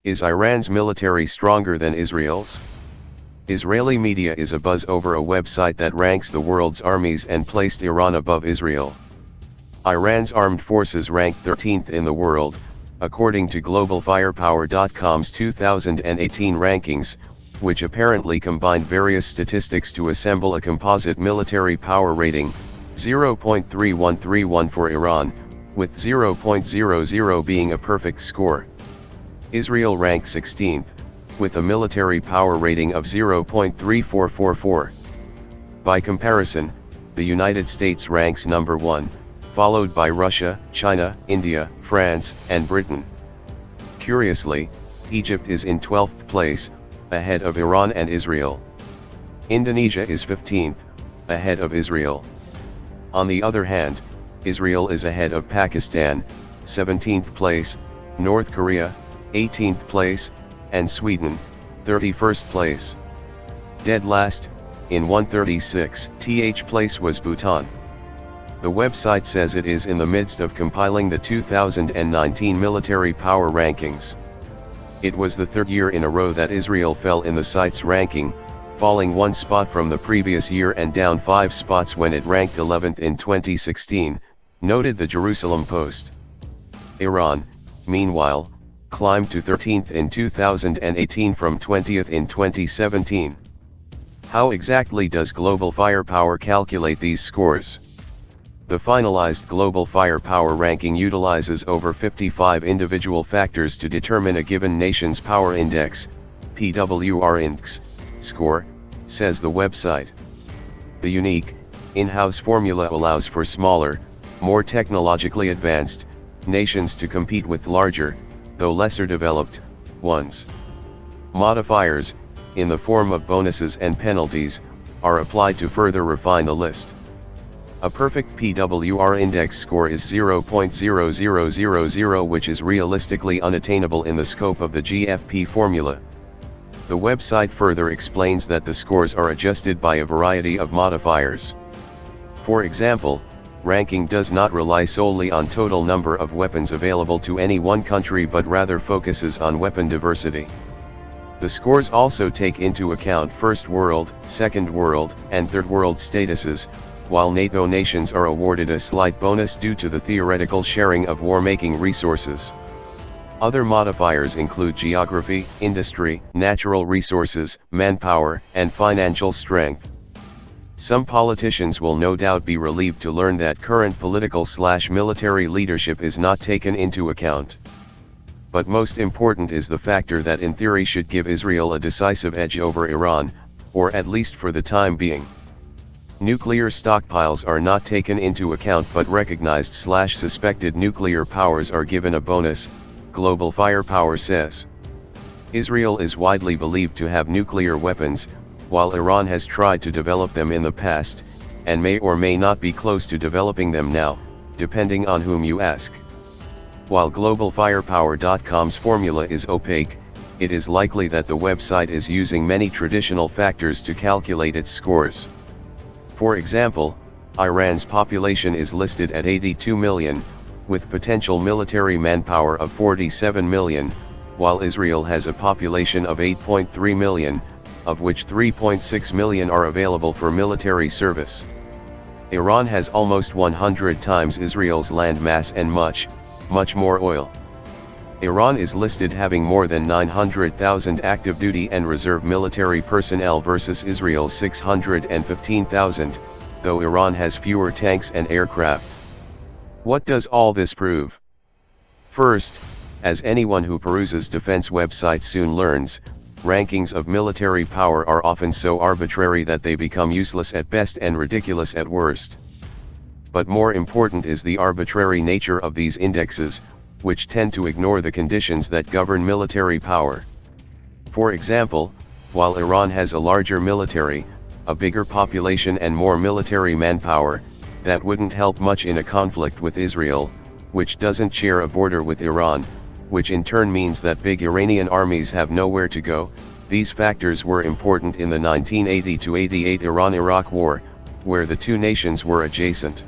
Is Iran's military stronger than Israel's? Israeli media is abuzz over a website that ranks the world's armies and placed Iran above Israel. Iran's armed forces ranked 13th in the world, according to globalfirepower.com's 2018 rankings, which apparently combined various statistics to assemble a composite military power rating, 0.3131 for Iran, with 0.00 being a perfect score. Israel ranked 16th, with a military power rating of 0.3444. By comparison, the United States ranks number 1, followed by Russia, China, India, France, and Britain. Curiously, Egypt is in 12th place, ahead of Iran and Israel. Indonesia is 15th, ahead of Israel. On the other hand, Israel is ahead of Pakistan, 17th place, North Korea, 18th place, and Sweden, 31st place. Dead last, in 136th place was Bhutan. The website says it is in the midst of compiling the 2019 military power rankings. It was the third year in a row that Israel fell in the site's ranking, falling 1 spot from the previous year and down 5 spots when it ranked 11th in 2016, noted the Jerusalem Post. Iran, meanwhile, climbed to 13th in 2018 from 20th in 2017. How exactly does Global Firepower calculate these scores? The finalized Global Firepower ranking utilizes over 55 individual factors to determine a given nation's power index, PWR index, score, says the website. The unique, in-house formula allows for smaller, more technologically advanced, nations to compete with larger, though lesser developed, ones. Modifiers, in the form of bonuses and penalties, are applied to further refine the list. A perfect PWR index score is 0.0000, which is realistically unattainable in the scope of the GFP formula. The website further explains that the scores are adjusted by a variety of modifiers. For example, ranking does not rely solely on total number of weapons available to any one country but rather focuses on weapon diversity. The scores also take into account First World, Second World, and Third World statuses, while NATO nations are awarded a slight bonus due to the theoretical sharing of war-making resources. Other modifiers include geography, industry, natural resources, manpower, and financial strength. Some politicians will no doubt be relieved to learn that current political/military leadership is not taken into account. But most important is the factor that in theory should give Israel a decisive edge over Iran, or at least for the time being. Nuclear stockpiles are not taken into account, but recognized/suspected nuclear powers are given a bonus, Global Firepower says. Israel is widely believed to have nuclear weapons, while Iran has tried to develop them in the past, and may or may not be close to developing them now, depending on whom you ask. While globalfirepower.com's formula is opaque, it is likely that the website is using many traditional factors to calculate its scores. For example, Iran's population is listed at 82 million, with potential military manpower of 47 million, while Israel has a population of 8.3 million, of which 3.6 million are available for military service. Iran has almost 100 times Israel's land mass and much more oil. Iran is listed having more than 900,000 active duty and reserve military personnel versus Israel's 615,000, though Iran has fewer tanks and aircraft. What does all this prove? First, as anyone who peruses defense websites soon learns, rankings of military power are often so arbitrary that they become useless at best and ridiculous at worst. But more important is the arbitrary nature of these indexes, which tend to ignore the conditions that govern military power. For example, while Iran has a larger military, a bigger population and more military manpower, that wouldn't help much in a conflict with Israel, which doesn't share a border with Iran, which in turn means that big Iranian armies have nowhere to go. These factors were important in the 1980-88 Iran-Iraq War, where the two nations were adjacent.